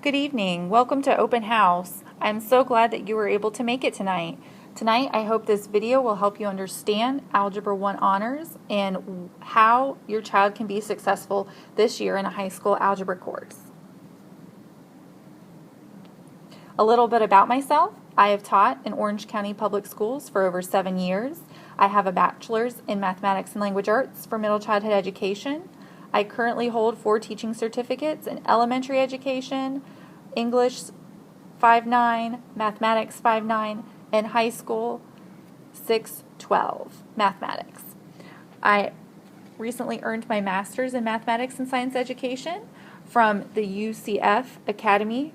Good evening. Welcome to Open House. I'm so glad that you were able to make it tonight. Tonight, I hope this video will help you understand Algebra 1 honors and how your child can be successful this year in a high school algebra course. A little bit about myself. I have taught in Orange County Public Schools for over 7 years. I have a bachelor's in mathematics and language arts for middle childhood education. I currently hold 4 teaching certificates in elementary education, English 5-9, mathematics 5-9, and high school 6-12 mathematics. I recently earned my master's in mathematics and science education from the UCF Academy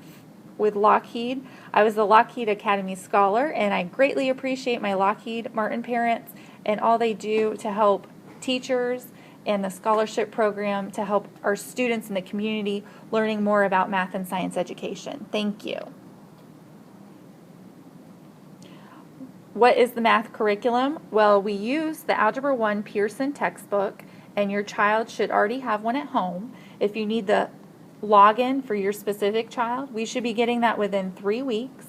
with Lockheed. I was the Lockheed Academy Scholar, and I greatly appreciate my Lockheed Martin parents and all they do to help teachers and the scholarship program to help our students in the community learning more about math and science education. Thank you. What is the math curriculum? Well, we use the Algebra 1 Pearson textbook, and your child should already have one at home. If you need the login for your specific child, we should be getting that within 3 weeks,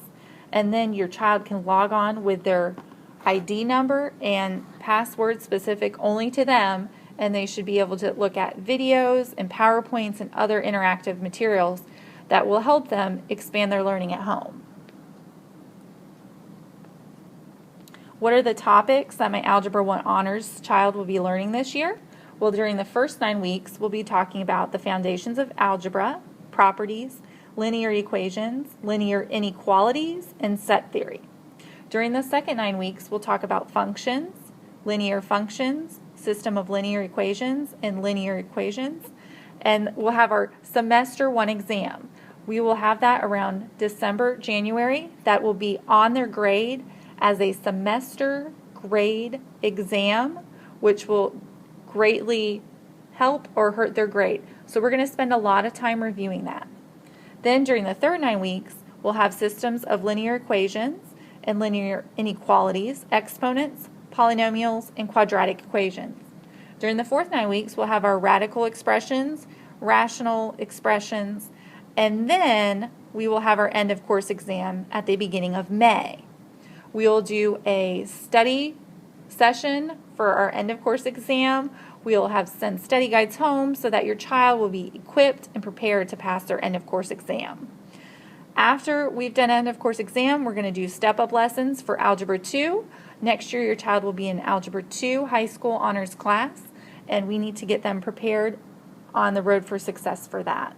and then your child can log on with their ID number and password specific only to them, and they should be able to look at videos and PowerPoints and other interactive materials that will help them expand their learning at home. What are the topics that my Algebra 1 honors child will be learning this year? Well, during the first 9 weeks, we'll be talking about the foundations of algebra, properties, linear equations, linear inequalities, and set theory. During the second 9 weeks, we'll talk about functions, linear functions, system of linear equations, and linear equations. And we'll have our semester 1 exam. We will have that around December, January. That will be on their grade as a semester grade exam, which will greatly help or hurt their grade. So we're going to spend a lot of time reviewing that. Then during the third 9 weeks, we'll have systems of linear equations and linear inequalities, exponents, polynomials, and quadratic equations. During the fourth 9 weeks, we'll have our radical expressions, rational expressions, and then we will have our end of course exam at the beginning of May. We will do a study session for our end of course exam. We will send study guides home so that your child will be equipped and prepared to pass their end of course exam. After we've done end of course exam, we're going to do step-up lessons for Algebra 2. Next year, your child will be in Algebra 2 high school honors class, and we need to get them prepared on the road for success for that.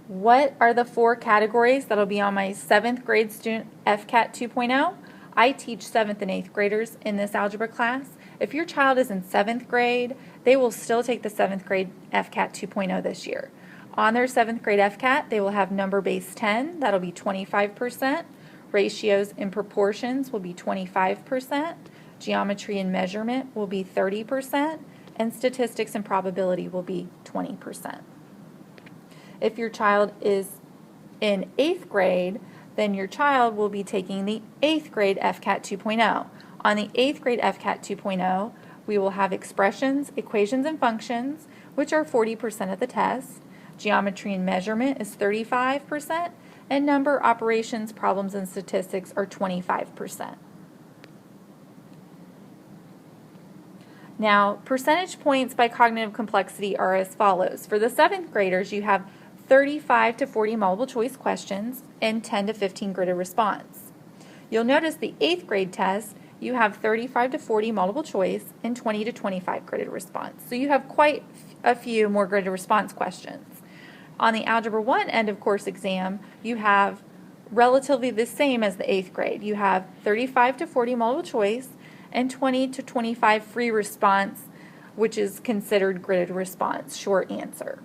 What are the 4 categories that will be on my 7th grade student FCAT 2.0? I teach 7th and 8th graders in this algebra class. If your child is in 7th grade, they will still take the 7th grade FCAT 2.0 this year. On their 7th grade FCAT, they will have number base 10, that'll be 25%. Ratios and proportions will be 25%. Geometry and measurement will be 30%. And statistics and probability will be 20%. If your child is in 8th grade, then your child will be taking the 8th grade FCAT 2.0. On the 8th grade FCAT 2.0, we will have expressions, equations, and functions, which are 40% of the test. Geometry and measurement is 35%, and number, operations, problems, and statistics are 25%. Now, percentage points by cognitive complexity are as follows. For the 7th graders, you have 35 to 40 multiple choice questions and 10 to 15 gridded response. You'll notice the 8th grade test, you have 35 to 40 multiple choice and 20 to 25 gridded response. So you have quite a few more gridded response questions. On the Algebra 1 end of course exam, you have relatively the same as the 8th grade. You have 35 to 40 multiple choice and 20 to 25 free response, which is considered gridded response, short answer.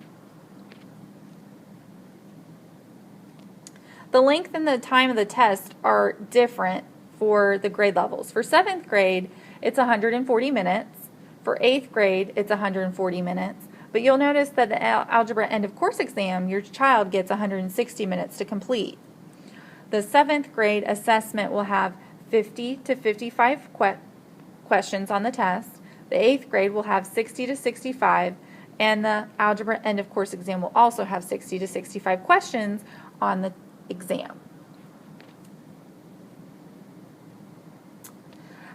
The length and the time of the test are different for the grade levels. For 7th grade, it's 140 minutes. For 8th grade, it's 140 minutes. But you'll notice that the Algebra end of course exam, your child gets 160 minutes to complete. The 7th grade assessment will have 50 to 55 questions on the test. The 8th grade will have 60 to 65, And the algebra end of course exam will also have 60 to 65 questions on the exam.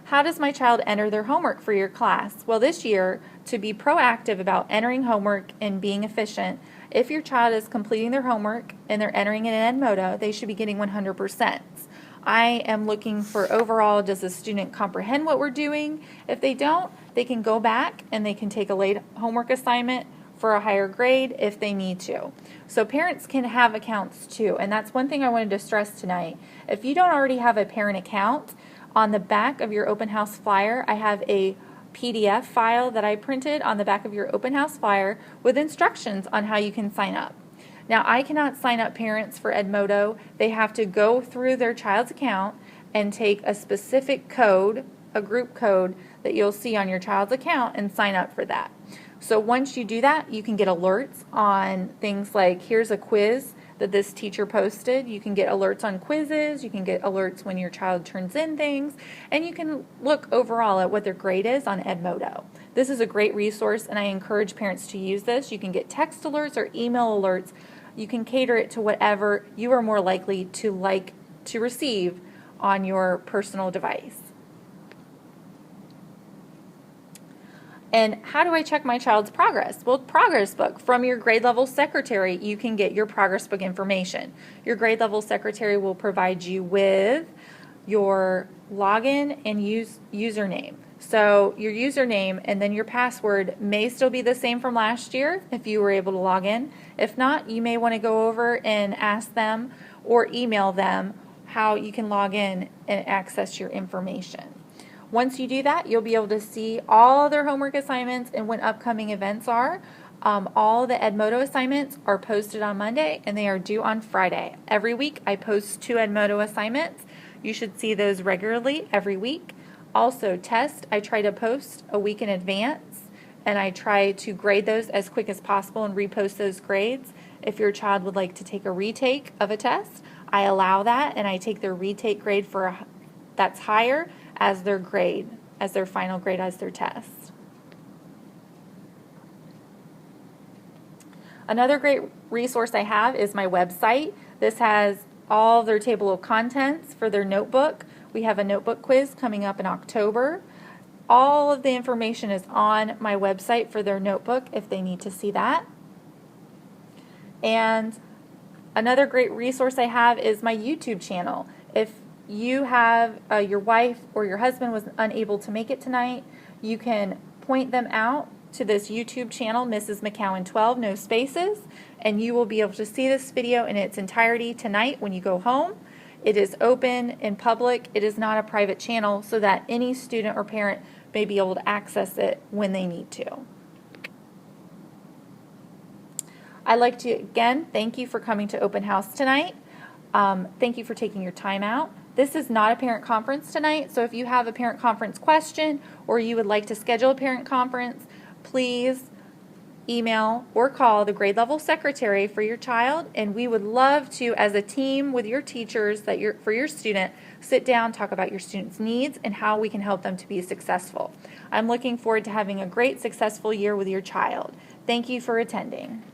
How does my child enter their homework for your class? Well, this year, to be proactive about entering homework and being efficient, if your child is completing their homework and they're entering it in Edmodo, they should be getting 100%. I am looking for overall, does the student comprehend what we're doing? If they don't, they can go back and they can take a late homework assignment for a higher grade if they need to. So parents can have accounts too, and that's one thing I wanted to stress tonight. If you don't already have a parent account, on the back of your open house flyer, I have a PDF file that I printed on the back of your open house flyer with instructions on how you can sign up. Now, I cannot sign up parents for Edmodo. They have to go through their child's account and take a specific code, a group code that you'll see on your child's account, and sign up for that. So once you do that, you can get alerts on things like, here's a quiz that this teacher posted. You can get alerts on quizzes, you can get alerts when your child turns in things, and you can look overall at what their grade is on Edmodo. This is a great resource, and I encourage parents to use this. You can get text alerts or email alerts. You can cater it to whatever you are more likely to like to receive on your personal device. And how do I check my child's progress? Well, progress book. From your grade level secretary, you can get your progress book information. Your grade level secretary will provide you with your login and username. So your username and then your password may still be the same from last year if you were able to log in. If not, you may want to go over and ask them or email them how you can log in and access your information. Once you do that, you'll be able to see all their homework assignments and when upcoming events are. All the Edmodo assignments are posted on Monday and they are due on Friday. Every week I post 2 Edmodo assignments. You should see those regularly every week. Also, tests I try to post a week in advance, and I try to grade those as quick as possible and repost those grades. If your child would like to take a retake of a test, I allow that, and I take their retake grade that's higher as their grade, as their final grade as their test. Another great resource I have is my website. This has all their table of contents for their notebook. We have a notebook quiz coming up in October. All of the information is on my website for their notebook if they need to see that. And another great resource I have is my YouTube channel. If you have your wife or your husband was unable to make it tonight, you can point them out to this YouTube channel, Mrs. McCowan 12, no spaces, and you will be able to see this video in its entirety tonight when you go home. It is open in public. It is not a private channel, so that any student or parent may be able to access it when they need to. I'd like to again thank you for coming to open house tonight. Thank you for taking your time out. This is not a parent conference tonight, so if you have a parent conference question or you would like to schedule a parent conference, please email or call the grade level secretary for your child, and we would love to, as a team with your teachers for your student, sit down, talk about your student's needs and how we can help them to be successful. I'm looking forward to having a great, successful year with your child. Thank you for attending.